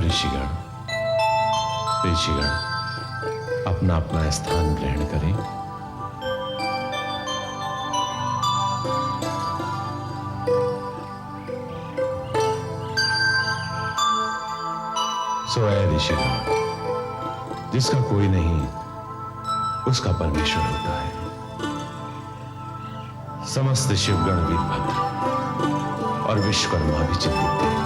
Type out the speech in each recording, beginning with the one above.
ऋषिगण ऋषिगण अपना अपना स्थान ग्रहण करें। सोए ऋषिगण, जिसका कोई नहीं उसका परमेश्वर होता है। समस्त शिवगण वीरभद्र और विश्वकर्मा भी चिंतित थे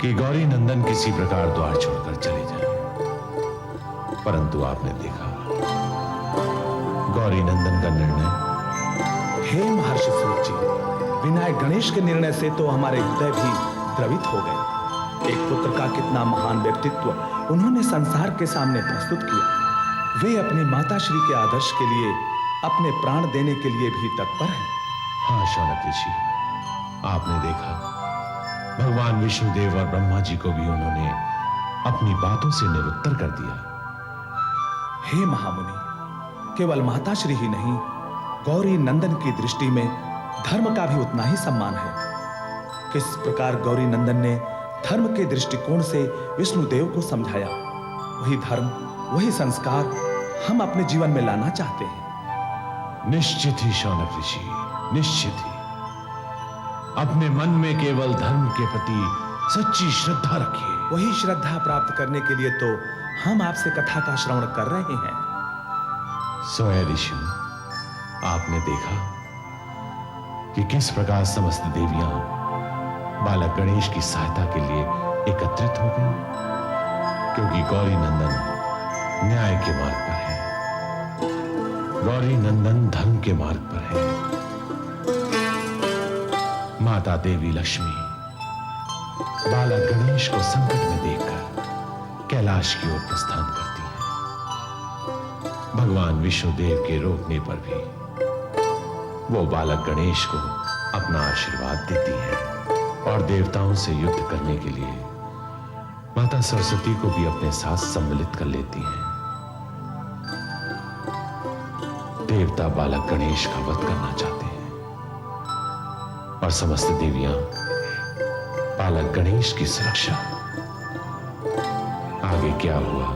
कि गौरी नंदन किसी प्रकार द्वार छोड़कर चले जाए, परंतु आपने देखा गौरी नंदन का निर्णय। हे महर्षि सूत जी, विनायक गणेश के निर्णय से तो हमारे हृदय भी द्रवित हो गए। एक पुत्र का कितना महान व्यक्तित्व उन्होंने संसार के सामने प्रस्तुत किया। वे अपनी माताश्री के आदर्श के लिए अपने प्राण देने के लिए भी तत्पर हैं। हाँ शौनक ऋषि, आपने देखा भगवान विष्णुदेव और ब्रह्मा जी को भी उन्होंने अपनी बातों से निरुत्तर कर दिया। हे महामुनि, केवल माताश्री ही नहीं, गौरी नंदन की दृष्टि में धर्म का भी उतना ही सम्मान है। किस प्रकार गौरी नंदन ने धर्म के दृष्टिकोण से विष्णुदेव को समझाया, वही धर्म वही संस्कार हम अपने जीवन में लाना चाहते हैं। निश्चित ही शौनक ऋषि, निश्चित ही। अपने मन में केवल धर्म के प्रति सच्ची श्रद्धा रखिए। वही श्रद्धा प्राप्त करने के लिए तो हम आपसे कथा का श्रवण कर रहे हैं। सोए ऋषि, आपने देखा कि किस प्रकार समस्त देवियां बालक गणेश की सहायता के लिए एकत्रित हो गई, क्योंकि गौरी नंदन न्याय के मार्ग पर है, गौरी नंदन धर्म के मार्ग पर है। माता देवी लक्ष्मी बालक गणेश को संकट में देखकर कैलाश की ओर प्रस्थान करती है। भगवान विष्णुदेव के रोकने पर भी वो बालक गणेश को अपना आशीर्वाद देती है और देवताओं से युद्ध करने के लिए माता सरस्वती को भी अपने साथ सम्मिलित कर लेती हैं। देवता बालक गणेश का वध करना चाहते हैं और समस्त देवियां बालक गणेश की सुरक्षा। आगे क्या हुआ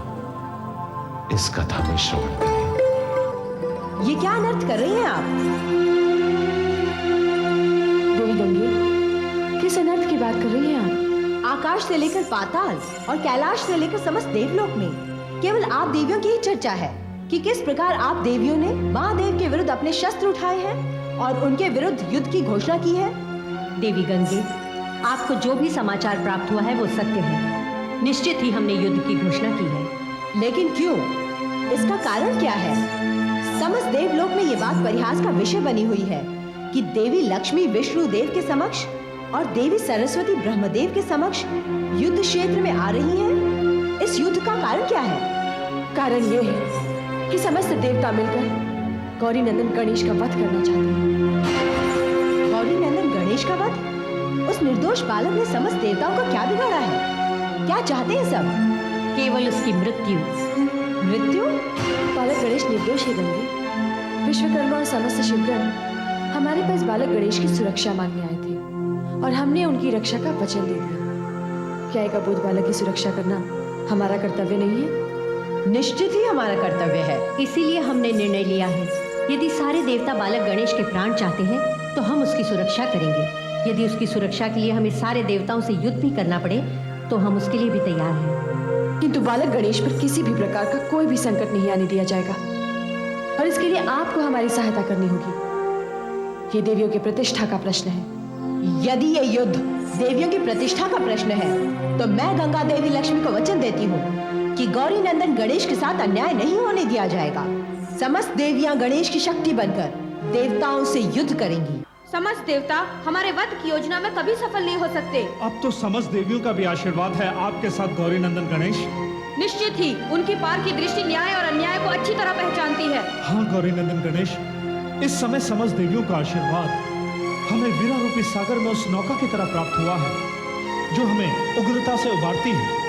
इस कथा में श्रवण करें। ये क्या अनर्थ कर रहे हैं आप? देवी गंगे, किस अनर्थ की बात कर रही हैं आप? आकाश से लेकर पाताल और कैलाश से लेकर समस्त देवलोक में केवल आप देवियों की ही चर्चा है कि किस प्रकार आप देवियों ने महादेव के विरुद्ध अपने शस्त्र उठाए हैं और उनके विरुद्ध युद्ध की घोषणा की है। देवी गंगे, आपको जो भी समाचार प्राप्त हुआ है वो सत्य है। निश्चित ही हमने युद्ध की घोषणा की है। लेकिन क्यों? इसका कारण क्या है? समस्त देवलोक में ये बात परिहास का विषय बनी हुई है कि देवी लक्ष्मी विष्णु देव के समक्ष और देवी सरस्वती ब्रह्मदेव के समक्ष युद्ध क्षेत्र में आ रही हैं। इस युद्ध का कारण क्या है? कारण ये है कि समस्त देवता मिलकर गौरी नंदन गणेश का वध करना चाहते हैं। गौरी नंदन गणेश का वध? उस निर्दोष बालक ने समस्त देवताओं को क्या बिगाड़ा है? क्या चाहते हैं सब? केवल उसकी मृत्यु। मृत्यु? बालक गणेश निर्दोष है गंगे। विश्वकर्मा और समस्त शिवगण हमारे पास बालक गणेश की सुरक्षा मांगने आए थे और हमने उनकी रक्षा का वचन दे दिया। क्या एक अबोध बालक की सुरक्षा करना हमारा कर्तव्य नहीं है? निश्चित ही हमारा कर्तव्य है। इसीलिए हमने निर्णय लिया है, यदि सारे देवता बालक गणेश के प्राण चाहते हैं तो हम उसकी सुरक्षा करेंगे। यदि उसकी सुरक्षा के लिए हमें सारे देवताओं से युद्ध भी करना पड़े तो हम उसके लिए भी तैयार हैं। किंतु बालक गणेश पर किसी भी प्रकार का कोई भी संकट नहीं आने दिया जाएगा और इसके लिए आपको हमारी सहायता करनी होगी। ये देवियों की प्रतिष्ठा का प्रश्न है। यदि ये युद्ध देवियों की प्रतिष्ठा का प्रश्न है तो मैं गंगा देवी लक्ष्मी को वचन देती हूँ कि गौरी नंदन गणेश के साथ अन्याय नहीं होने दिया जाएगा। समस्त देवियां गणेश की शक्ति बनकर देवताओं से युद्ध करेंगी। समस्त देवता हमारे वध की योजना में कभी सफल नहीं हो सकते। अब तो समस्त देवियों का भी आशीर्वाद है आपके साथ गौरी नंदन गणेश। निश्चित ही उनकी पार की दृष्टि न्याय और अन्याय को अच्छी तरह पहचानती है। हाँ गौरी नंदन गणेश, इस समय समस्त देवियों का आशीर्वाद हमें वीरा रूपी सागर में उस नौका की तरह प्राप्त हुआ है जो हमें उग्रता से उबारती है।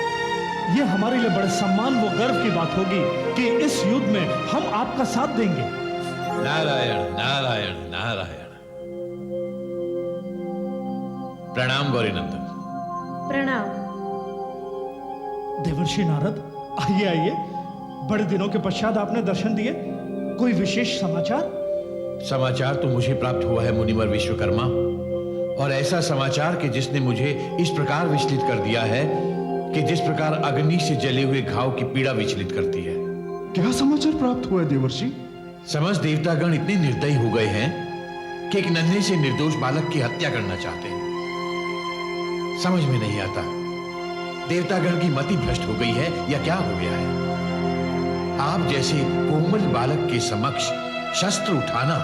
यह हमारे लिए बड़े सम्मान व गर्व की बात होगी कि इस युद्ध में हम आपका साथ देंगे। नारायण नारायण नारायण। प्रणाम गौरी नंदन। प्रणाम। देवर्षि नारद, आइए आइए। बड़े दिनों के पश्चात आपने दर्शन दिए। कोई विशेष समाचार? समाचार तो मुझे प्राप्त हुआ है मुनिवर विश्वकर्मा, और ऐसा समाचार कि जिसने मुझे इस प्रकार विचलित कर दिया है कि जिस प्रकार अग्नि से जले हुए घाव की पीड़ा विचलित करती है। क्या समाचार प्राप्त हुआ है देवर्षि? समस्त देवतागण इतने निर्दयी हो गए हैं कि एक नन्हे से निर्दोष बालक की हत्या करना चाहते हैं। समझ में नहीं आता देवतागण की मति भ्रष्ट हो गई है या क्या हो गया है। आप जैसे कोमल बालक के समक्ष शस्त्र उठाना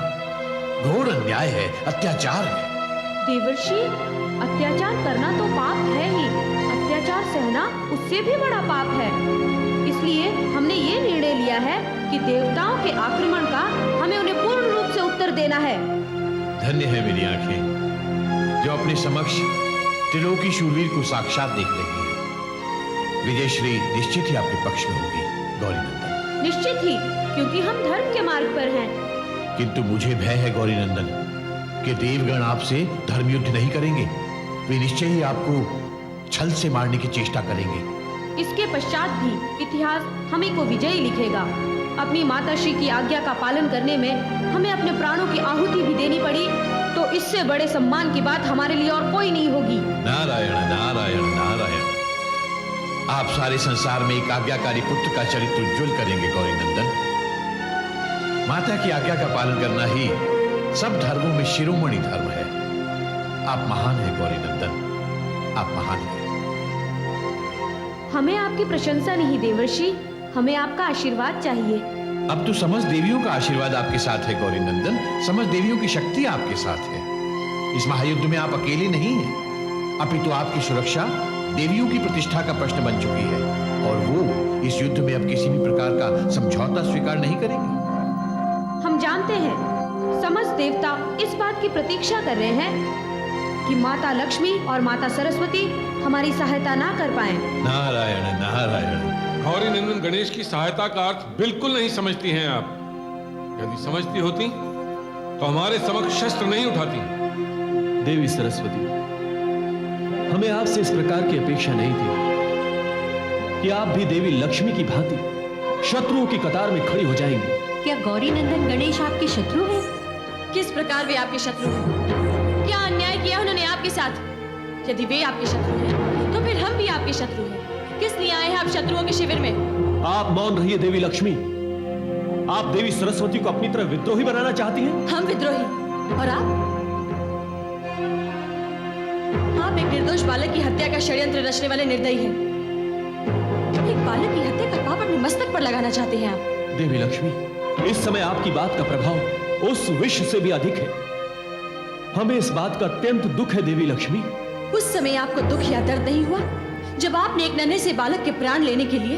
घोर अन्याय है, अत्याचार है। देवर्षि, अत्याचार करना तो पाप है ही, अत्याचार सहना उससे भी बड़ा पाप है। इसलिए हमने ये निर्णय लिया है कि देवताओं के आक्रमण का हमें उन्हें पूर्ण रूप से उत्तर देना है। धन्य है मेरी आंखें जो अपने समक्ष त्रिलोकी शूरवीर को साक्षात देख रही है। विजयश्री निश्चित ही आपके पक्ष में होगी गौरीनंदन। निश्चित ही, क्योंकि हम धर्म के मार्ग पर हैं। किंतु मुझे भय है गौरीनंदन कि देवगण आपसे धर्म युद्ध नहीं करेंगे। वे निश्चय ही आपको छल से मारने की चेष्टा करेंगे। इसके पश्चात भी इतिहास हमें को विजयी लिखेगा। अपनी माताश्री की आज्ञा का पालन करने में हमें अपने प्राणों की आहुति भी देनी पड़ी तो इससे बड़े सम्मान की बात हमारे लिए और कोई नहीं होगी। नारायण नारायण नारायण। आप सारे संसार में एक आज्ञाकारी पुत्र का चरित्र उज्ज्वल करेंगे गौरीनंदन। माता की आज्ञा का पालन करना ही सब धर्मों में शिरोमणि धर्म है। आप महान हैं गौरीनंदन, आप महान हैं। हमें आपकी प्रशंसा नहीं देवर्षि, हमें आपका आशीर्वाद चाहिए। अब तो समस्त देवियों का आशीर्वाद आपके साथ है गौरीनंदन, समस्त देवियों की शक्ति आपके साथ है। इस महायुद्ध में आप अकेले नहीं हैं, अपितु आपकी सुरक्षा देवियों की प्रतिष्ठा का प्रश्न बन चुकी है, और वो इस युद्ध में अब किसी भी प्रकार का समझौता स्वीकार नहीं करेंगे। हम जानते हैं समस्त देवता इस बात की प्रतीक्षा कर रहे हैं कि माता लक्ष्मी और माता सरस्वती हमारी सहायता ना कर पाएं। नारायण नारायण। गौरीनंदन गणेश की सहायता का अर्थ बिल्कुल नहीं समझती हैं आप। यदि समझती होती तो हमारे समक्ष शस्त्र नहीं उठाती। देवी सरस्वती, हमें आपसे इस प्रकार की अपेक्षा नहीं थी कि आप भी देवी लक्ष्मी की भांति शत्रुओं की कतार में खड़ी हो जाएंगे। क्या गौरीनंदन गणेश आपके शत्रु हैं? किस प्रकार वे आपके शत्रु हैं? क्या अन्याय किया उन्होंने आपके साथ? यदि वे आपके शत्रु हैं, तो फिर हम भी आपके शत्रु हैं। किस लिए आए हैं आप शत्रुओं के शिविर में? आप मौन रहिए देवी लक्ष्मी। आप देवी सरस्वती को अपनी तरफ विद्रोही बनाना चाहती हैं? हम विद्रोही और आप एक निर्दोष बालक की हत्या का षड्यंत्र रचने वाले निर्दयी हैं। एक बालक की हत्या का पाप अपने मस्तक पर लगाना चाहते हैं आप। देवी लक्ष्मी, इस समय आपकी बात का प्रभाव उस विष से भी अधिक है। हमें इस बात का अत्यंत दुख है देवी लक्ष्मी। उस समय आपको दुख या दर्द नहीं हुआ जब आपने एक नन्हे से बालक के प्राण लेने के लिए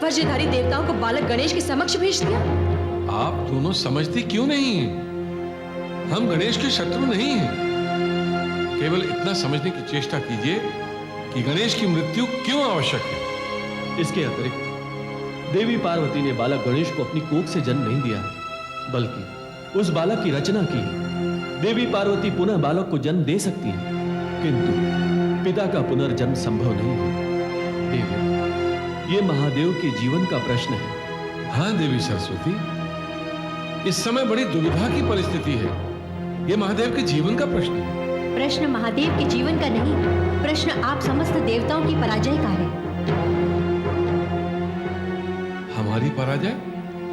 वज्रधारी देवताओं को बालक गणेश के समक्ष भेज दिया? आप दोनों समझती क्यों नहीं हैं? हम गणेश के शत्रु नहीं हैं। केवल इतना समझने की चेष्टा कीजिए कि गणेश की मृत्यु क्यों आवश्यक है। इसके अतिरिक्त देवी पार्वती ने बालक गणेश को अपनी कोख से जन्म नहीं दिया, बल्कि उस बालक की रचना की। देवी पार्वती पुनः बालक को जन्म दे सकती है, किंतु पिता का पुनर्जन्म संभव नहीं है। देवी, ये महादेव के जीवन का प्रश्न है। हाँ देवी सरस्वती, इस समय बड़ी दुविधा की परिस्थिति है। यह महादेव के जीवन का प्रश्न है। प्रश्न महादेव के जीवन का नहीं, प्रश्न आप समस्त देवताओं की पराजय का है। हमारी पराजय?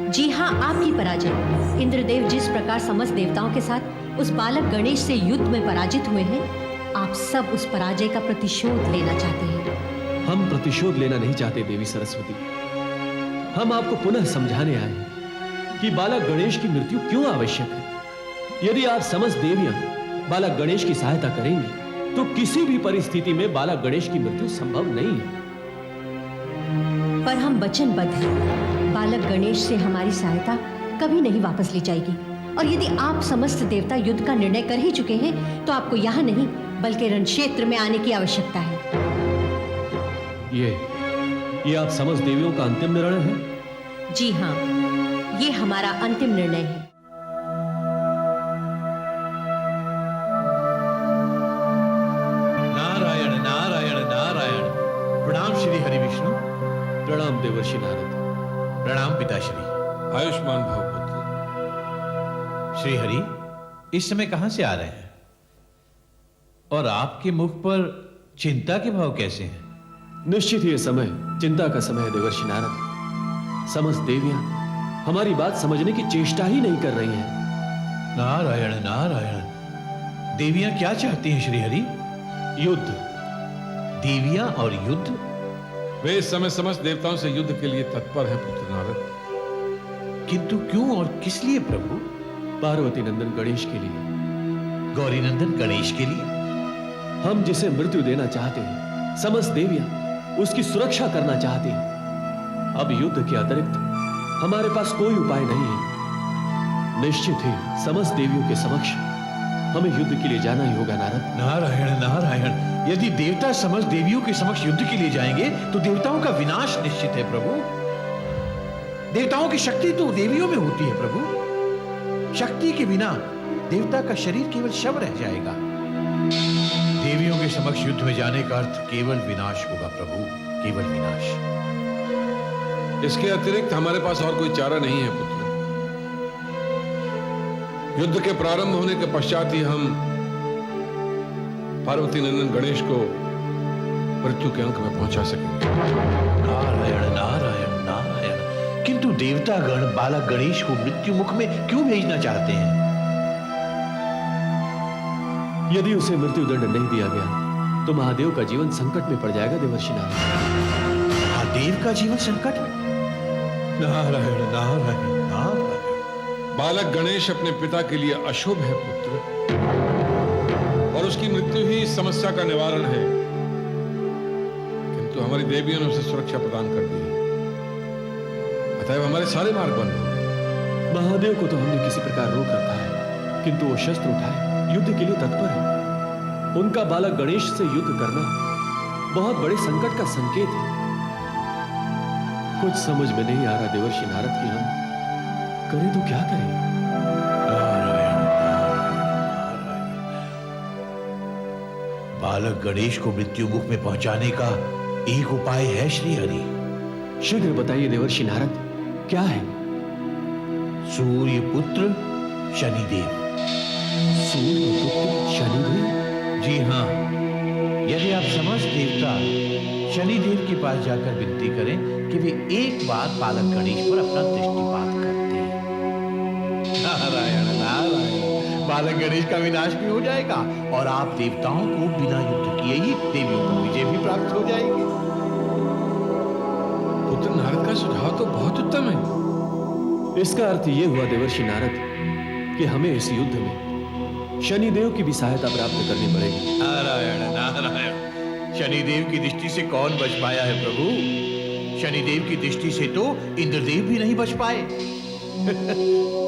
जी हाँ, आपकी पराजय। इंद्रदेव जिस प्रकार समस्त देवताओं के साथ उस बालक गणेश से युद्ध में पराजित हुए हैं, आप सब उस पराजय का प्रतिशोध लेना चाहते हैं। हम प्रतिशोध लेना नहीं चाहते देवी सरस्वती। हम आपको पुनः समझाने आए हैं कि बालक गणेश की मृत्यु क्यों आवश्यक है। यदि आप समस्त देवियां बालक गणेश की सहायता करेंगी तो किसी भी परिस्थिति में बालक गणेश की मृत्यु संभव नहीं है। पर हम वचनबद्ध हैं, बालक गणेश से हमारी सहायता कभी नहीं वापस ली जाएगी। और यदि आप समस्त देवता युद्ध का निर्णय कर ही चुके हैं तो आपको यहाँ नहीं बल्कि रण क्षेत्र में आने की आवश्यकता है। ये आप समस्त देवियों का अंतिम निर्णय है? जी हाँ, ये हमारा अंतिम निर्णय है। नारायण नारायण नारायण। प्रणाम श्री हरि विष्णु। प्रणाम देवर्षि नारद। प्रणाम पिताश्री। आयुष्मान भव पुत्र। श्री हरि, इस समय कहां से आ रहे हैं और आपके मुख पर चिंता के भाव कैसे हैं? निश्चित ही यह समय चिंता का समय है देवर्षि नारद। समस्त देवियां हमारी बात समझने की चेष्टा ही नहीं कर रही हैं। नारायण नारायण। देवियां क्या चाहती हैं श्री हरि? युद्ध। देवियां और युद्ध? वे इस समय समस्त देवताओं से युद्ध के लिए तत्पर है पुत्र नारद। किंतु क्यों और किस लिए प्रभु? पार्वती नंदन गणेश के लिए। गौरी नंदन गणेश के लिए? हम जिसे मृत्यु देना चाहते हैं, समस्त देवियां उसकी सुरक्षा करना चाहती हैं। अब युद्ध के अतिरिक्त हमारे पास कोई उपाय नहीं है। निश्चित ही समस्त देवियों के समक्ष हमें युद्ध के लिए जाना ही होगा नारद। नारायण नारायण। यदि देवता समस्त देवियों के समक्ष युद्ध के लिए जाएंगे तो देवताओं का विनाश निश्चित है प्रभु। देवताओं की शक्ति तो देवियों में होती है प्रभु। शक्ति के बिना देवता का शरीर केवल शव रह जाएगा। देवियों के समक्ष युद्ध में जाने का अर्थ केवल विनाश होगा प्रभु, केवल विनाश। इसके अतिरिक्त हमारे पास और कोई चारा नहीं है पुत्र। युद्ध के प्रारंभ होने के पश्चात ही हम पार्वती नंदन गणेश को मृत्यु के अंक में पहुंचा सकेंगे। नारायण नारायण नारायण। किंतु देवतागण बालक गणेश को मृत्यु मुख में क्यों भेजना चाहते हैं? यदि उसे मृत्यु दंड नहीं दिया गया तो महादेव का जीवन संकट में पड़ जाएगा देवर्षि नारद। महादेव का जीवन संकट में? नारायण नारायण नारायण। बालक गणेश अपने पिता के लिए अशुभ है पुत्र, और उसकी मृत्यु ही इस समस्या का निवारण है। किंतु हमारी देवियों ने उसे सुरक्षा प्रदान कर दी है, अतः हमारे सारे मार्ग बंद हो गए। महादेव को तो हमने किसी प्रकार रोक रखा है, किंतु वो शस्त्र उठाए युद्ध के लिए तत्पर है। उनका बालक गणेश से युद्ध करना बहुत बड़े संकट का संकेत है। कुछ समझ में नहीं आ रहा देवर्षि नारद कि हम करें तो क्या करें? नारायण नारायण। बालक गणेश को मृत्यु मुख में पहुंचाने का एक उपाय है श्री हरि। शीघ्र बताइए देवर्षि नारद, क्या है? सूर्य पुत्र शनिदेव। सूर्य पुत्र शनिदेव? जी हां। यदि आप समस्त देवता शनिदेव के पास जाकर विनती करें कि वे एक बार बालक गणेश पर अपना दृष्टिपात करते हैं। नारायण नारायण। बालक गणेश का विनाश भी हो जाएगा और आप देवताओं को बिना युद्ध किए ही देवियों को विजय भी प्राप्त हो जाएगी। पुत्र नारद का सुझाव तो बहुत उत्तम है। इसका अर्थ यह हुआ देवर्षि नारद कि हमें इस युद्ध में शनिदेव की भी सहायता प्राप्त करनी पड़ेगी। नारायण नारायण। शनिदेव की दृष्टि से कौन बच पाया है प्रभु? शनिदेव की दृष्टि से तो इंद्रदेव भी नहीं बच पाए।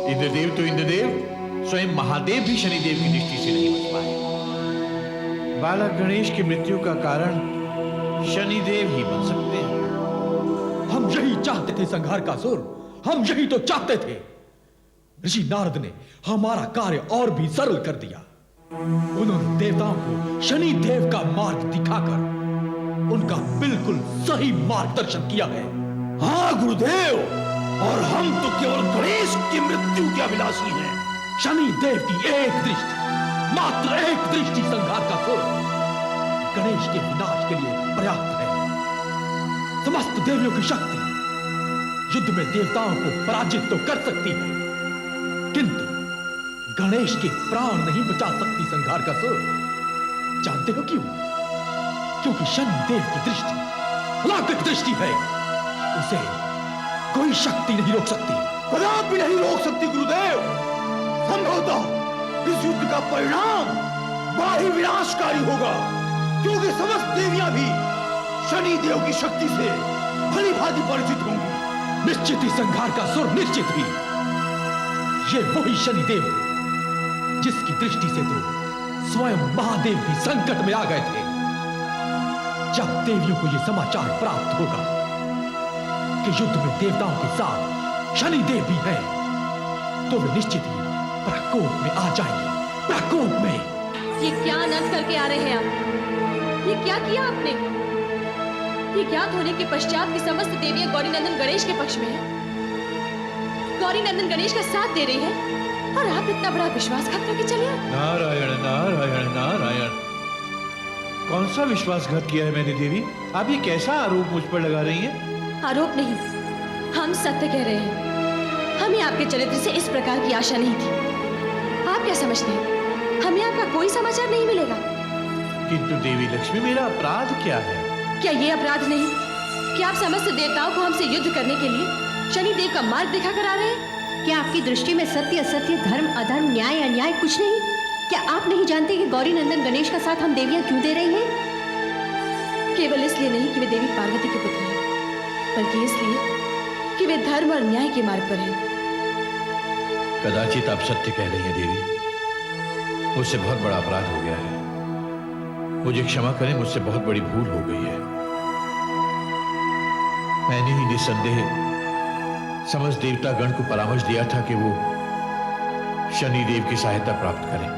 इंद्रदेव तो इंद्रदेव, स्वयं महादेव भी शनिदेव की दृष्टि से नहीं बच पाए। बालक गणेश की मृत्यु का कारण शनिदेव ही बन सकते हैं। हम यही चाहते थे संहार का असुर, हम यही तो चाहते थे। ऋषि नारद ने हमारा कार्य और भी सरल कर दिया। उन्होंने देवताओं को शनि देव का मार्ग दिखाकर उनका बिल्कुल सही मार्गदर्शन किया है। हाँ गुरुदेव, और हम तो केवल गणेश की मृत्यु के अभिलाषी हैं। शनि देव की एक दृष्टि, मात्र एक दृष्टि संहार का सुर गणेश के विनाश के लिए पर्याप्त है। समस्त देवियों की शक्ति युद्ध में देवताओं को पराजित तो कर सकती है, किंतु गणेश के प्राण नहीं बचा सकती संहार का सुर। जानते हो क्यों? क्योंकि शनि देव की दृष्टि अलौकिक दृष्टि है। उसे कोई शक्ति नहीं रोक सकती, कदापि नहीं रोक सकती गुरुदेव। संभवतः इस युद्ध का परिणाम बड़ा ही विनाशकारी होगा, क्योंकि समस्त देवियां भी शनि देव की शक्ति से भली भांति परिचित होंगी। निश्चित ही संहार का सुर, निश्चित ही ये वही शनि देव है जिसकी दृष्टि से तो स्वयं महादेव भी संकट में आ गए थे। जब देवियों को यह समाचार प्राप्त होगा कि युद्ध में देवताओं के साथ शनि देव भी हैं, तो वे निश्चित ही प्रकोप में आ जाएंगे। प्रकोप में। ये क्या अनर्थ करके आ रहे हैं आप? ये क्या किया आपने? ये ज्ञात होने के पश्चात कि समस्त देवियां गौरी नंदन गणेश के पक्ष में हैं, गौरी नंदन गणेश का साथ दे रही है, और आप इतना बड़ा विश्वासघात करके चले आए। नारायण नारायण नारायण, कौन सा विश्वासघात किया है मैंने देवी? आप ये कैसा आरोप मुझ पर लगा रही हैं? आरोप नहीं, हम सत्य कह रहे हैं। हमें आपके चरित्र से इस प्रकार की आशा नहीं थी। आप क्या समझते हैं, हमें आपका कोई समाचार नहीं मिलेगा? किंतु देवी लक्ष्मी, मेरा अपराध क्या है? क्या ये अपराध नहीं कि आप समस्त देवताओं को हमसे युद्ध करने के लिए शनिदेव का मार्ग दिखा कर आ रहे हैं? क्या आपकी दृष्टि में सत्य असत्य, धर्म अधर्म, न्याय अन्याय कुछ नहीं? क्या आप नहीं जानते कि गौरी नंदन गणेश का साथ हम देवियां क्यों दे रही हैं? केवल इसलिए नहीं कि वे देवी पार्वती के पुत्र हैं, बल्कि इसलिए कि वे धर्म और न्याय के मार्ग पर हैं। कदाचित आप सत्य कह रही हैं देवी। मुझसे बहुत बड़ा अपराध हो गया है, मुझे क्षमा करें, मुझसे बहुत बड़ी भूल हो गई है। मैंने ही निस्संदेह समस्त देवतागण को परामर्श दिया था कि वो शनिदेव की सहायता प्राप्त करें।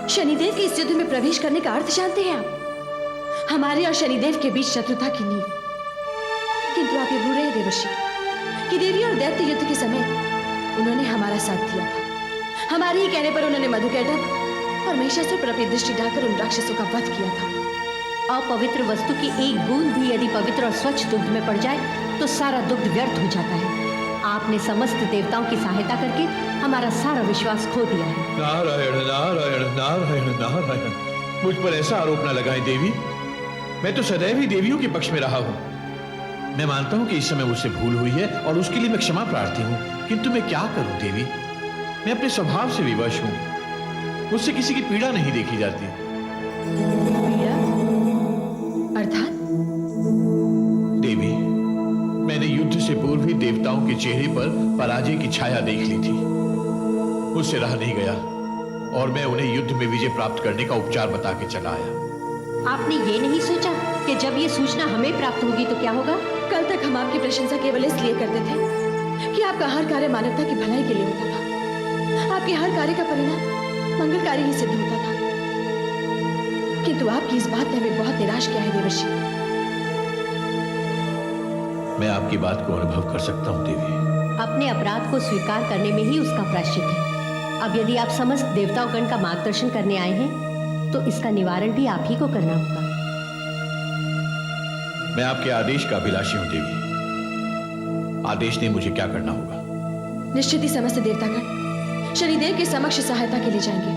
शनिदेव के इस युद्ध में प्रवेश करने का अर्थ जानते हैं आप? हमारे और शनिदेव के बीच शत्रुता की नींव। किंतु आप ये भूल रहे हैं देवर्षि कि देवी और दैत्य युद्ध के समय उन्होंने हमारा साथ दिया था। हमारे ही कहने पर उन्होंने मधुकैटभ और महिषासुर पर अपनी दृष्टि डालकर उन राक्षसों का वध किया था। अपवित्र वस्तु की एक बूंद भी यदि पवित्र और स्वच्छ दुग्ध में पड़ जाए तो सारा दुग्ध व्यर्थ हो जाता है। आपने समस्त देवताओं की सहायता करके हमारा सारा विश्वास खो दिया है। नारायण नारायण नारायण नारायण, मुझ पर ऐसा आरोप न लगाएं देवी। मैं तो सदैव ही देवियों के पक्ष में रहा हूं। मैं मानता हूं कि इस समय मुझसे भूल हुई है और उसके लिए मैं क्षमा प्रार्थी हूं, किंतु मैं क्या करूं देवी? मैं अपने स्वभाव से विवश हूं, मुझसे किसी की पीड़ा नहीं देखी जाती। अर्थात? देवी, मैंने युद्ध से पूर्व ही देवताओं के चेहरे पर पराजय की छाया देख ली थी। मुझसे रहा नहीं गया और मैं उन्हें युद्ध में विजय प्राप्त करने का उपचार बता के चला आया। आपने ये नहीं सोचा कि जब ये सूचना हमें प्राप्त होगी तो क्या होगा? कल तक हम आपकी प्रशंसा केवल इसलिए करते थे कि आपका हर कार्य मानवता की भलाई के लिए होता था। आपके हर कार्य का परिणाम मंगलकारी ही सिद्ध होता था। किंतु आपकी इस बात ने हमें बहुत निराश किया है देवर्षि। मैं आपकी बात को अनुभव कर सकता हूं देवी। अपने अपराध को स्वीकार करने में ही उसका प्रायश्चित है। अब यदि आप समस्त देवतागण का मार्गदर्शन करने आए हैं तो इसका निवारण भी आप ही को करना होगा। मैं आपके आदेश का अभिलाषी हूं देवी। आदेश ने मुझे क्या करना होगा? निश्चित ही समस्त देवतागण शनिदेव के समक्ष सहायता के लिए जाएंगे।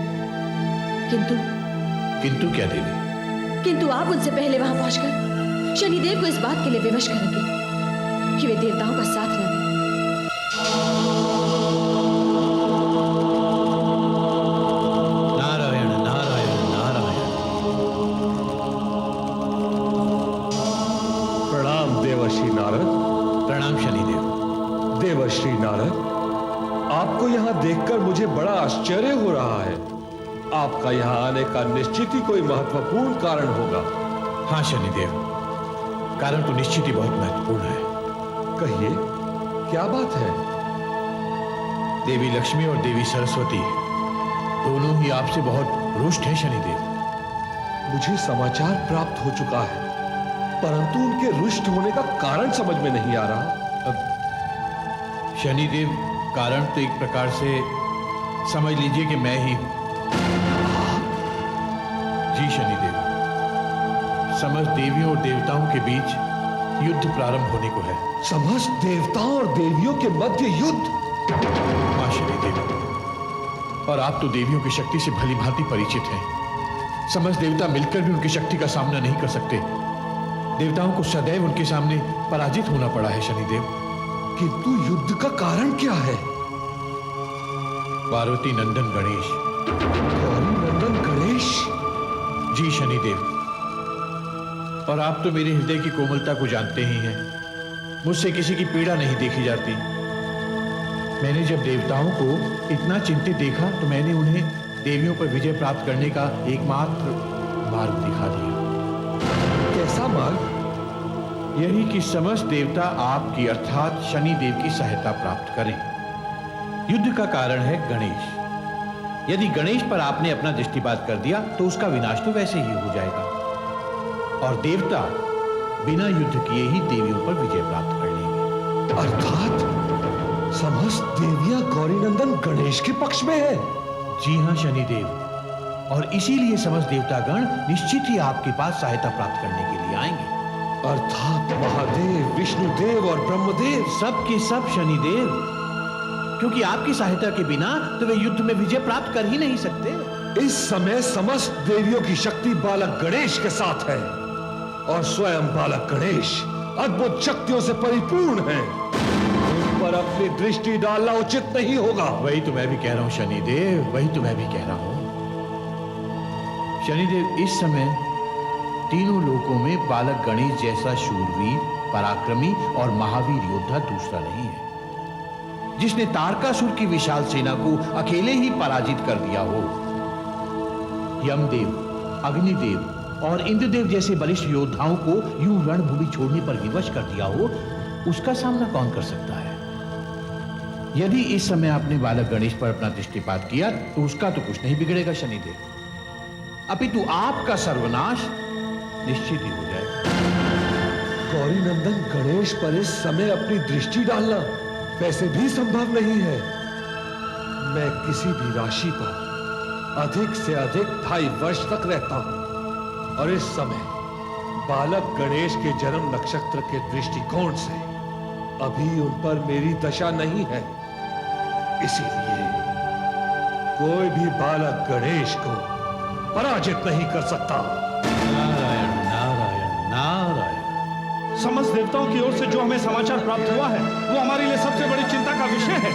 किंतु क्या देवी? किंतु आप उनसे पहले वहां पहुंचकर शनिदेव को इस बात के लिए विवश करेंगे कि वे देवताओं का साथ न दें। नारायण नारायण नारायण। प्रणाम देवर्षि नारद। प्रणाम शनिदेव। देवर्षि नारद, आपको यहाँ देखकर मुझे बड़ा आश्चर्य हो रहा है। आपका यहाँ आने का निश्चित ही कोई महत्वपूर्ण कारण होगा। हाँ शनिदेव, कारण तो निश्चित ही बहुत महत्वपूर्ण है। कहिए, क्या बात है? देवी लक्ष्मी और देवी सरस्वती दोनों ही आपसे बहुत रुष्ट हैं शनिदेव। मुझे समाचार प्राप्त हो चुका है, परंतु उनके रुष्ट होने का कारण समझ में नहीं आ रहा। अब शनिदेव, कारण तो एक प्रकार से समझ लीजिए कि मैं ही हूं। जी शनिदेव, समस्त देवियों और देवताओं के बीच युद्ध प्रारंभ होने को है। समस्त देवताओं और देवियों के मध्य युद्ध? हाँ शनिदेव, और आप तो देवियों की शक्ति से भली भांति परिचित हैं। समस्त देवता मिलकर भी उनकी शक्ति का सामना नहीं कर सकते। देवताओं को सदैव उनके सामने पराजित होना पड़ा है शनिदेव। किंतु युद्ध का कारण क्या है? पार्वती नंदन गणेश। गौरी नंदन गणेश? जी शनिदेव, और आप तो मेरे हृदय की कोमलता को जानते ही हैं। मुझसे किसी की पीड़ा नहीं देखी जाती। मैंने जब देवताओं को इतना चिंतित देखा तो मैंने उन्हें देवियों पर विजय प्राप्त करने का एकमात्र मार्ग दिखा दिया। कैसा मार्ग? यही कि समस्त देवता आपकी अर्थात शनिदेव की सहायता प्राप्त करें। युद्ध का कारण है गणेश। यदि गणेश पर आपने अपना दृष्टिपात कर दिया तो उसका विनाश तो वैसे ही हो जाएगा और देवता बिना युद्ध किए ही देवियों पर विजय प्राप्त कर लेंगे। अर्थात समस्त देवियां गौरीनंदन गणेश के पक्ष में है। जी हाँ शनिदेव, और इसीलिए समस्त देवतागण निश्चित ही आपके पास सहायता प्राप्त करने के लिए आएंगे। अर्थात महादेव, विष्णुदेव और ब्रह्मदेव सब के सब शनिदेव, क्योंकि आपकी सहायता के बिना तो वे युद्ध में विजय प्राप्त कर ही नहीं सकते। इस समय समस्त देवियों की शक्ति बालक गणेश के साथ है और स्वयं बालक गणेश अद्भुत शक्तियों से परिपूर्ण है। उन पर अपनी दृष्टि डालना उचित नहीं होगा। वही तो मैं भी कह रहा हूं शनिदेव, वही तो मैं भी कह रहा हूं शनिदेव। इस समय तीनों लोकों में बालक गणेश जैसा शूरवीर, पराक्रमी और महावीर योद्धा दूसरा नहीं है, जिसने तारकासुर की विशाल सेना को अकेले ही पराजित कर दिया हो। यमदेव, अग्निदेव और इंद्रदेव जैसे बलिष्ठ योद्धाओं को यूं रणभूमि छोड़ने पर विवश कर दिया हो, उसका सामना कौन कर सकता है? यदि इस समय आपने बालक गणेश पर अपना दृष्टिपात किया तो उसका तो कुछ नहीं बिगड़ेगा शनिदेव, अपितु आपका सर्वनाश निश्चित ही हो जाएगा। गौरीनंदन गणेश पर इस समय अपनी दृष्टि डालना वैसे भी संभव नहीं है। मैं किसी भी राशि पर अधिक से अधिक 2.5 वर्ष तक रहता हूं और इस समय बालक गणेश के जन्म नक्षत्र के दृष्टिकोण से अभी उन पर मेरी दशा नहीं है। इसीलिए कोई भी बालक गणेश को पराजित नहीं कर सकता। नारायण नारायण नारायण। समस्त देवताओं की ओर से जो हमें समाचार प्राप्त हुआ है वो हमारे लिए सबसे बड़ी चिंता का विषय है।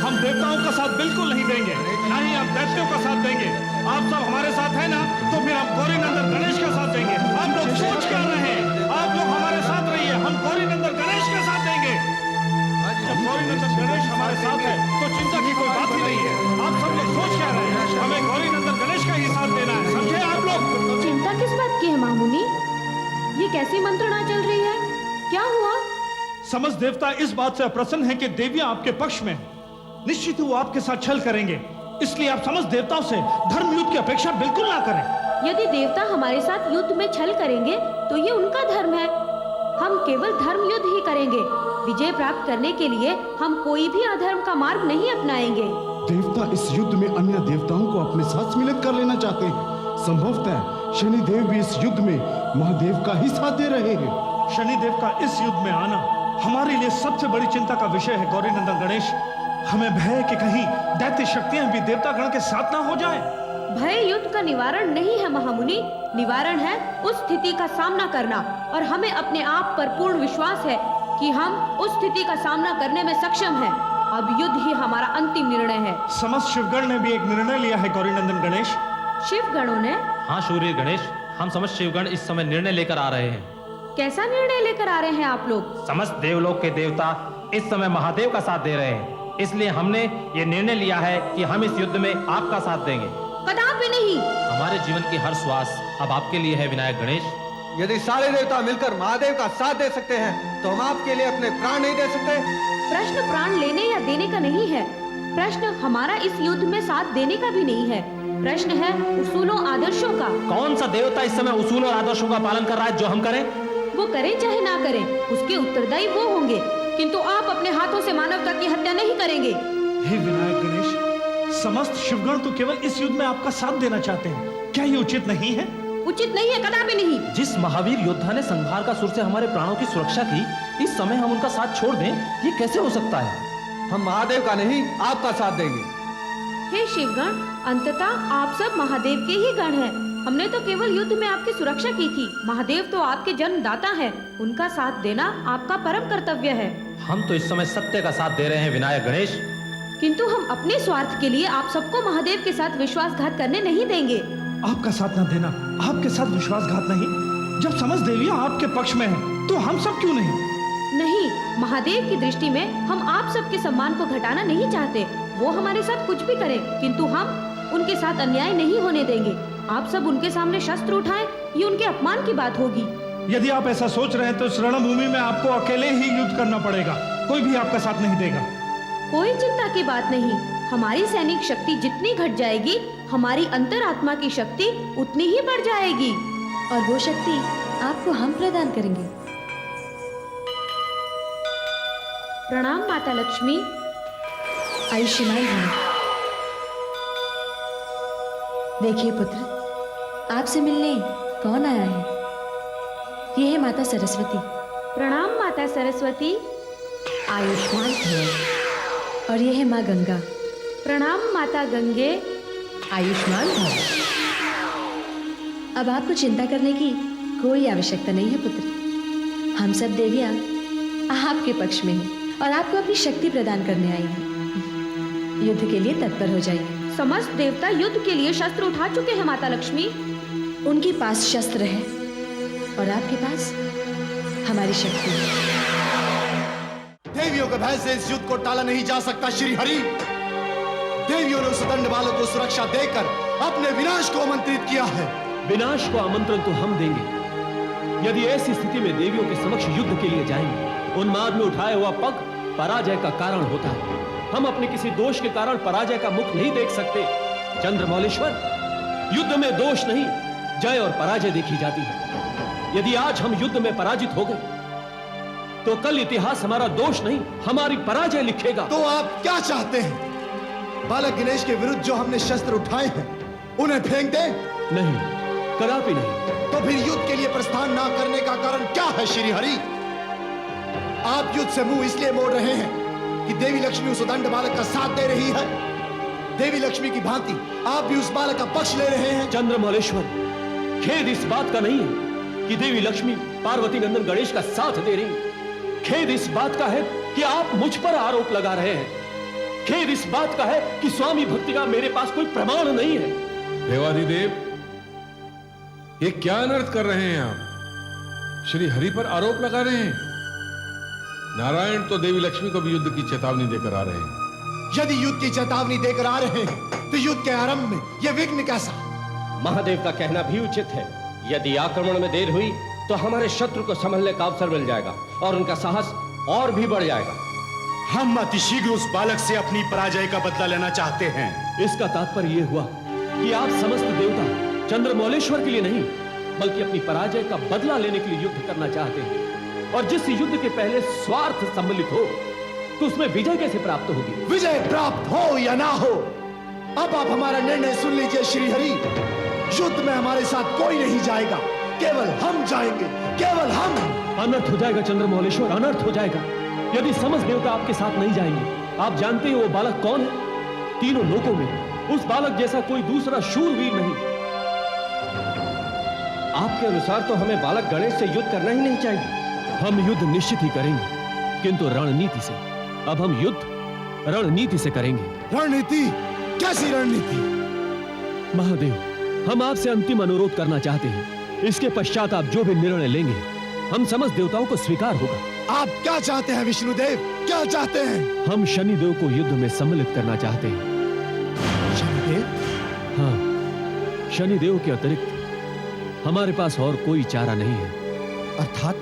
हम देवताओं का साथ बिल्कुल नहीं देंगे, ना ही हम दैत्यों का साथ देंगे। आप सब हमारे साथ हैं ना, तो फिर हम गौरीनंदन गणेश का साथ देंगे। आप लोग सोच कर रहे हैं, आप लोग हमारे साथ रहिए, हम गौरीनंदन गणेश का साथ देंगे। जब गौरीनंदन गणेश हमारे साथ है तो चिंता की कोई बात ही नहीं है। आप सब लोग सोच क्या रहे हैं, हमें गौरीनंदन गणेश का ही साथ देना है, समझे आप लोग? चिंता किस बात की है महामुनि? ये कैसी मंत्रणा चल रही है? क्या हुआ? समस्त देवता इस बात से अप्रसन्न है कि देवियां आपके पक्ष में हैं। निश्चित ही वो आपके साथ छल करेंगे, इसलिए आप समस्त देवताओं से धर्म युद्ध की अपेक्षा बिल्कुल ना करें। यदि देवता हमारे साथ युद्ध में छल करेंगे तो ये उनका धर्म है। हम केवल धर्म युद्ध ही करेंगे। विजय प्राप्त करने के लिए हम कोई भी अधर्म का मार्ग नहीं अपनाएंगे। देवता इस युद्ध में अन्य देवताओं को अपने साथ सम्मिलित कर लेना चाहते हैं। संभवतः शनिदेव भी इस युद्ध में महादेव का ही साथ दे रहे हैं। शनिदेव का इस युद्ध में आना हमारे लिए सबसे बड़ी चिंता का विषय है गौरीनंदन गणेश। हमें भय है कि कहीं दैत्य शक्तियां भी देवतागण के साथ ना हो जाएं। भय युद्ध का निवारण नहीं है महामुनि, निवारण है उस स्थिति का सामना करना, और हमें अपने आप पर पूर्ण विश्वास है कि हम उस स्थिति का सामना करने में सक्षम हैं। अब युद्ध ही हमारा अंतिम निर्णय है। समस्त शिवगण ने भी एक निर्णय लिया है गौरीनंदन गणेश। शिवगणों ने? हाँ शूर्य गणेश, हम समस्त शिवगण इस समय निर्णय लेकर आ रहे हैं। कैसा निर्णय लेकर आ रहे हैं आप लोग? समस्त देवलोक के देवता इस समय महादेव का साथ दे रहे हैं, इसलिए हमने ये निर्णय लिया है कि हम इस युद्ध में आपका साथ देंगे। कदापि नहीं। हमारे जीवन की हर श्वास अब आपके लिए है विनायक गणेश। यदि सारे देवता मिलकर महादेव का साथ दे सकते हैं तो हम आपके लिए अपने प्राण नहीं दे सकते? प्रश्न प्राण लेने या देने का नहीं है। प्रश्न हमारा इस युद्ध में साथ देने का भी नहीं है। प्रश्न है उसूलों आदर्शों का। कौन सा देवता इस समय उसूलों और आदर्शों का पालन कर रहा है जो हम करें? वो करें चाहे ना करें, उसके उत्तरदायी वो होंगे, किंतु आप अपने हाथों से मानवता की हत्या नहीं करेंगे। हे विनायक गणेश, समस्त शिवगण तो केवल इस युद्ध में आपका साथ देना चाहते हैं। क्या ये उचित नहीं है? उचित नहीं है, कदापि नहीं। जिस महावीर योद्धा ने संहार का सुर से हमारे प्राणों की सुरक्षा की, इस समय हम उनका साथ छोड़ दें, ये कैसे हो सकता है? हम महादेव का नहीं, आपका साथ देंगे। हे शिवगण, अंततः आप सब महादेव के ही गण हैं। हमने तो केवल युद्ध में आपकी सुरक्षा की थी। महादेव तो आपके जन्मदाता हैं, उनका साथ देना आपका परम कर्तव्य है। हम तो इस समय सत्य का साथ दे रहे हैं विनायक गणेश, किंतु हम अपने स्वार्थ के लिए आप सबको महादेव के साथ विश्वासघात करने नहीं देंगे। आपका साथ न देना, आपके साथ विश्वासघात नहीं। जब समस्त देवियां आपके पक्ष में हैं, तो हम सब क्यों नहीं? नहीं, महादेव की दृष्टि में हम आप सबके सम्मान को घटाना नहीं चाहते। वो हमारे साथ कुछ भी करें, किंतु हम उनके साथ अन्याय नहीं होने देंगे। आप सब उनके सामने शस्त्र उठाएं, ये उनके अपमान की बात होगी। यदि आप ऐसा सोच रहे हैं तो इस रणभूमि में आपको अकेले ही युद्ध करना पड़ेगा। कोई भी आपका साथ नहीं देगा। कोई चिंता की बात नहीं। हमारी सैनिक शक्ति जितनी घट जाएगी, हमारी अंतरात्मा की शक्ति उतनी ही बढ़ जाएगी। और वो शक्ति आपको हम प्रदान करेंगे। प्रणाम माता लक्ष्मी। आयुष्मान भव। देखिए पुत्र, आपसे मिलने कौन आया है? ये है माता सरस्वती। प्रणाम माता सरस्वती। आयुष्मान भव। और ये है माँ गंगा। प्रणाम माता गंगे। आयुष्मान भव। अब आपको चिंता करने की कोई आवश्यकता नहीं है पुत्र। हम सब देवियां आपके पक्ष में हैं और आपको अपनी शक्ति प्रदान करने आई हैं। युद्ध के लिए तत्पर हो जाइए। समस्त देवता युद्ध के लिए शस्त्र उठा चुके हैं माता लक्ष्मी। उनके पास शस्त्र है और आपके पास हमारी शक्ति है। देवियों के भय से इस युद्ध को टाला नहीं जा सकता श्री हरि। देवियों ने उस दंड बालक को सुरक्षा देकर अपने विनाश को आमंत्रित किया है। विनाश को आमंत्रण तो हम देंगे। यदि ऐसी स्थिति में देवियों के समक्ष युद्ध के लिए जाएंगे, उन्माद में उठाया हुआ पग पराजय का कारण होता है। हम अपने किसी दोष के कारण पराजय का मुख नहीं देख सकते। चंद्रमौलेश्वर, युद्ध में दोष नहीं, जय और पराजय देखी जाती है। यदि आज हम युद्ध में पराजित हो गए तो कल इतिहास हमारा दोष नहीं, हमारी पराजय लिखेगा। तो आप क्या चाहते हैं? बालक गणेश के विरुद्ध जो हमने शस्त्र उठाए हैं उन्हें फेंक दें? नहीं, कदापि नहीं। तो फिर युद्ध के लिए प्रस्थान ना करने का कारण क्या है श्री हरि? आप युद्ध से मुंह इसलिए मोड़ रहे हैं कि देवी लक्ष्मी उस दंड बालक का साथ दे रही है। देवी लक्ष्मी की भांति आप भी उस बालक का पक्ष ले रहे हैं। चंद्रमौलेश्वर, खेद इस बात का नहीं है कि देवी लक्ष्मी पार्वती नंदन गणेश का साथ दे रही। खेद इस बात का है कि आप मुझ पर आरोप लगा रहे हैं। खेद इस बात का है कि स्वामी भक्ति का मेरे पास कोई प्रमाण नहीं है। देवाधिदेव, ये क्या अनर्थ कर रहे हैं आप? श्री हरि पर आरोप लगा रहे हैं। नारायण तो देवी लक्ष्मी को भी युद्ध की चेतावनी देकर आ रहे हैं। यदि युद्ध की चेतावनी देकर आ रहे हैं तो युद्ध के आरंभ में यह विघ्न कैसा? महादेव का कहना भी उचित है। यदि आक्रमण में देर हुई तो हमारे शत्रु को संभलने का अवसर मिल जाएगा और उनका साहस और भी बढ़ जाएगा। हम अतिशीघ्र उस बालक से अपनी पराजय का बदला लेना चाहते हैं। इसका तात्पर्य यह हुआ कि आप समस्त देवता चंद्रमौलेश्वर के लिए नहीं, बल्कि अपनी पराजय का बदला लेने के लिए युद्ध करना चाहते हैं। और जिस युद्ध के पहले स्वार्थ सम्मिलित हो तो उसमें विजय कैसे प्राप्त होगी? विजय प्राप्त हो या ना हो, अब आप हमारा निर्णय सुन लीजिए श्री हरि। युद्ध में हमारे साथ कोई नहीं जाएगा, केवल हम जाएंगे, केवल हम। अनर्थ हो जाएगा चंद्रमौलेश्वर, अनर्थ हो जाएगा यदि समस्त देवता आपके साथ नहीं जाएंगे। आप जानते हैं वो बालक कौन है? तीनों लोकों में उस बालक जैसा कोई दूसरा शूरवीर नहीं। आपके अनुसार तो हमें बालक गणेश से युद्ध करना ही नहीं चाहिए। हम युद्ध निश्चित ही करेंगे, किंतु रणनीति से। अब हम युद्ध रणनीति से करेंगे। रणनीति? कैसी रणनीति? महादेव, हम आपसे अंतिम अनुरोध करना चाहते हैं। इसके पश्चात आप जो भी निर्णय लेंगे हम समस्त देवताओं को स्वीकार होगा। आप क्या चाहते हैं विष्णुदेव? क्या चाहते हैं? हम शनिदेव को युद्ध में सम्मिलित करना चाहते हैं। शनिदेव? हाँ, शनिदेव के अतिरिक्त हमारे पास और कोई चारा नहीं है। अर्थात?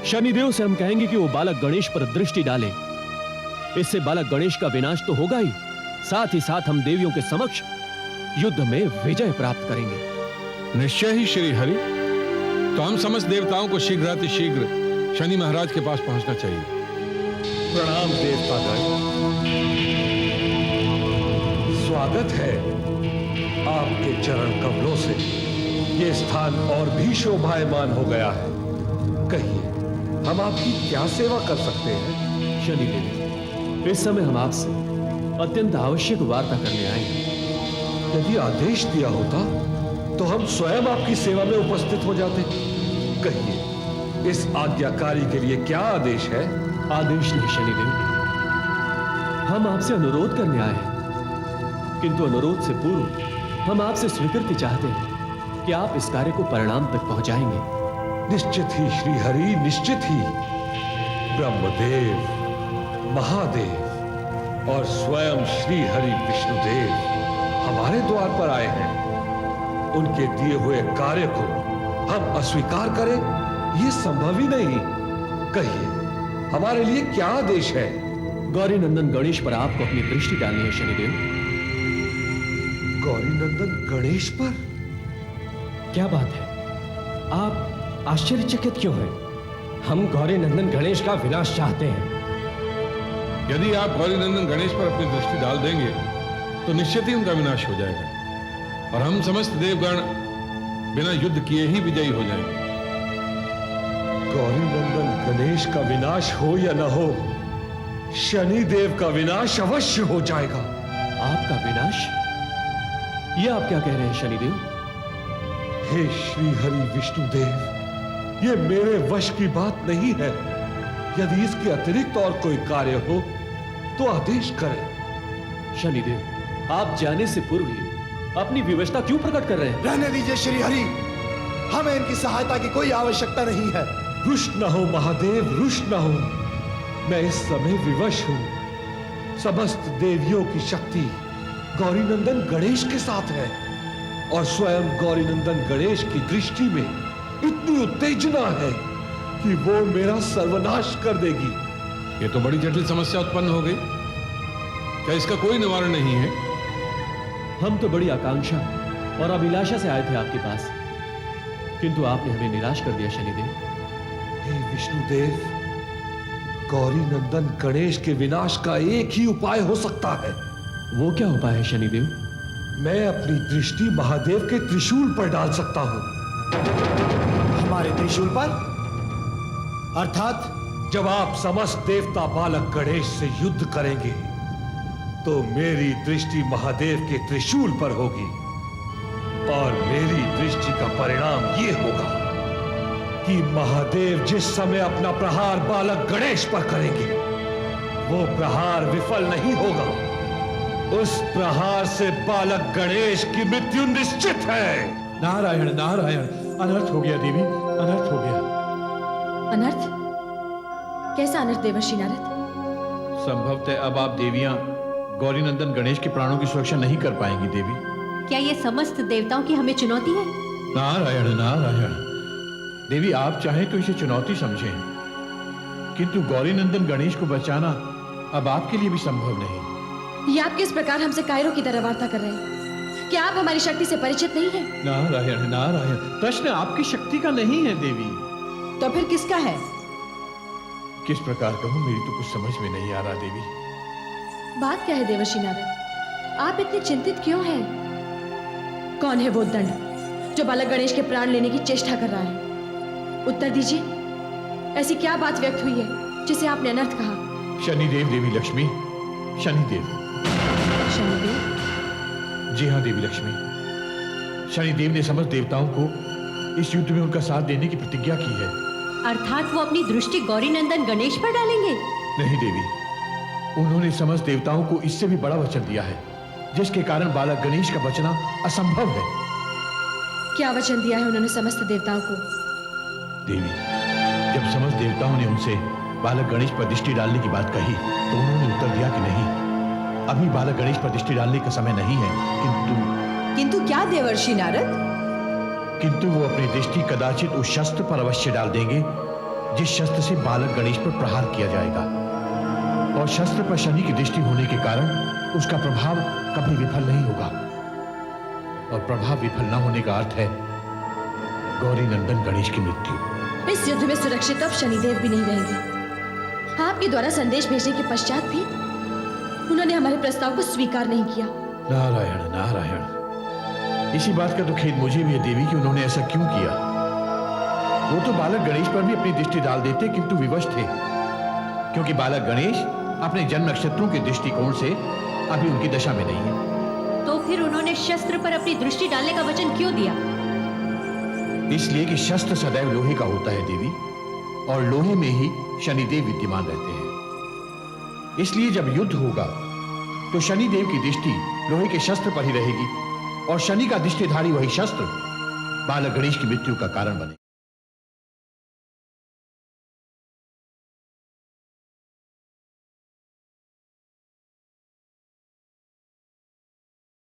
शनिदेव से हम कहेंगे कि वो बालक गणेश पर दृष्टि डाले। इससे बालक गणेश का विनाश तो होगा ही, साथ ही साथ हम देवियों के समक्ष युद्ध में विजय प्राप्त करेंगे। निश्चय ही श्री हरि। तो हम समस्त देवताओं को शीघ्रातिशीघ्र शनि महाराज के पास पहुंचना चाहिए। प्रणाम देवतागण, स्वागत है। आपके चरण कमलों से ये स्थान और भी शोभायमान हो गया है। कहिए, हम आपकी क्या सेवा कर सकते हैं? शनिदेव, इस समय हम आपसे अत्यंत आवश्यक वार्ता करने आए हैं। यदि आदेश दिया होता तो हम स्वयं आपकी सेवा में उपस्थित हो जाते। कहिए, इस आज्ञाकारी के लिए क्या आदेश है? आदेश नहीं शनिदेव, हम आपसे अनुरोध करने आए हैं, किंतु अनुरोध से पूर्व हम आपसे स्वीकृति चाहते हैं कि आप इस कार्य को परिणाम तक पहुंचाएंगे। निश्चित ही श्री हरि, निश्चित ही। ब्रह्मदेव, महादेव और स्वयं श्री हरि विष्णुदेव हमारे द्वार पर आए हैं। उनके दिए हुए कार्य को हम अस्वीकार करें, यह संभव ही नहीं। कहिए, हमारे लिए क्या आदेश है? गौरी नंदन गणेश पर आपको अपनी दृष्टि डालनी है शनिदेव। गौरी नंदन गणेश पर? क्या बात है? आप आश्चर्यचकित क्यों हैं? हम गौरी नंदन गणेश का विनाश चाहते हैं। यदि आप गौरी नंदन गणेश पर अपनी दृष्टि डाल देंगे तो निश्चित ही उनका विनाश हो जाएगा और हम समस्त देवगण बिना युद्ध किए ही विजयी हो जाएंगे। गौरी नंदन गणेश का विनाश हो या न हो, शनि देव का विनाश अवश्य हो जाएगा। आपका विनाश? ये आप क्या कह रहे हैं शनिदेव? हे श्री हरि विष्णुदेव, ये मेरे वश की बात नहीं है। यदि इसके अतिरिक्त और कोई कार्य हो तो आदेश करें। शनिदेव, आप जाने से पूर्व ही अपनी विवशता क्यों प्रकट कर रहे हैं? रहने दीजिए श्री हरि, हमें इनकी सहायता की कोई आवश्यकता नहीं है। रुष्ट न हो महादेव, रुष्ट न हो। मैं इस समय विवश हूं। समस्त देवियों की शक्ति गौरी नंदन गणेश के साथ है और स्वयं गौरी नंदन गणेश की दृष्टि में इतनी उत्तेजना है कि वो मेरा सर्वनाश कर देगी। ये तो बड़ी जटिल समस्या उत्पन्न हो गई। क्या इसका कोई निवारण नहीं है? हम तो बड़ी आकांक्षा और अभिलाषा से आए थे आपके पास, किंतु आपने हमें निराश कर दिया शनिदेव। हे विष्णुदेव, गौरी नंदन गणेश के विनाश का एक ही उपाय हो सकता है। वो क्या उपाय है शनिदेव? मैं अपनी दृष्टि महादेव के त्रिशूल पर डाल सकता हूं। हमारे त्रिशूल पर? अर्थात जब आप समस्त देवता बालक गणेश से युद्ध करेंगे तो मेरी दृष्टि महादेव के त्रिशूल पर होगी और मेरी दृष्टि का परिणाम ये होगा कि महादेव जिस समय अपना प्रहार बालक गणेश पर करेंगे वो प्रहार विफल नहीं होगा। उस प्रहार से बालक गणेश की मृत्यु निश्चित है। नारायण नारायण, अनर्थ हो गया देवी, अनर्थ हो गया। अनर्थ? कैसा अनर्थ देवर्षि नारद? संभवतः अब आप देवियां गौरी नंदन गणेश के प्राणों की सुरक्षा नहीं कर पाएंगी देवी। क्या ये समस्त देवताओं की हमें चुनौती है? नारायण नारायण, देवी आप चाहें तो इसे चुनौती समझें, किंतु गौरी नंदन गणेश को बचाना अब आपके लिए भी संभव नहीं। ये आप किस प्रकार हमसे कायरों की तरह वार्ता कर रहे हैं? क्या आप हमारी शक्ति से परिचित नहीं हैं? नारायण नारायण, प्रश्न आपकी शक्ति का नहीं है देवी। तो फिर किसका है? किस प्रकार कहूं, मेरी तो कुछ समझ में नहीं आ रहा देवी। बात क्या है देवर्षि नारद? आप इतने चिंतित क्यों हैं? कौन है वो दंड जो बालक गणेश के प्राण लेने की चेष्टा कर रहा है? उत्तर दीजिए। ऐसी क्या बात व्यक्त हुई है जिसे आपने अनर्थ कहा? शनिदेव देवी लक्ष्मी, शनिदेव। शनिदेव? जी हाँ देवी लक्ष्मी, शनिदेव ने समस्त देवताओं को इस युद्ध में उनका साथ देने की प्रतिज्ञा की है। अर्थात वो अपनी दृष्टि गौरी नंदन गणेश पर डालेंगे? नहीं देवी, उन्होंने समस्त देवताओं को इससे भी बड़ा वचन दिया है जिसके कारण बालक गणेश का बचना असंभव है। क्या वचन दिया है उन्होंने समस्त देवताओं को? देवी, जब समस्त देवताओं ने उनसे बालक गणेश पर दृष्टि डालने की बात कही तो उन्होंने उत्तर दिया कि नहीं, अभी बालक गणेश पर दृष्टि डालने का समय नहीं है। किंतु क्या देवर्षि नारद? किंतु वो अपनी दृष्टि कदाचित उस शस्त्र पर अवश्य डाल देंगे जिस शस्त्र से बालक गणेश पर प्रहार किया जाएगा, और शस्त्र पर शनि की दृष्टि होने के कारण उसका प्रभाव कभी विफल नहीं होगा, और प्रभाव विफल न होने का अर्थ है गौरी नंदन गणेश की मृत्यु। इस युद्ध में सुरक्षित अब शनिदेव भी नहीं रहेंगे। आपके द्वारा संदेश भेजने के पश्चात भी उन्होंने हमारे प्रस्ताव को स्वीकार नहीं किया। नारायण नारायण, इसी बात का तो खेद मुझे भी है देवी कि उन्होंने ऐसा क्यों किया। वो तो बालक गणेश पर भी अपनी दृष्टि डाल देते किंतु विवश थे, क्योंकि बालक गणेश अपने जन्म नक्षत्रों के दृष्टिकोण से अभी उनकी दशा में नहीं है। तो फिर उन्होंने शस्त्र पर अपनी दृष्टि डालने का वचन क्यों दिया? इसलिए कि शस्त्र सदैव लोहे का होता है देवी, और लोहे में ही शनिदेव विद्यमान रहते हैं। इसलिए जब युद्ध होगा तो शनिदेव की दृष्टि लोहे के शस्त्र पर ही रहेगी, और शनि का दृष्टिधारी वही शस्त्र बालक गणेश की मृत्यु का कारण बने।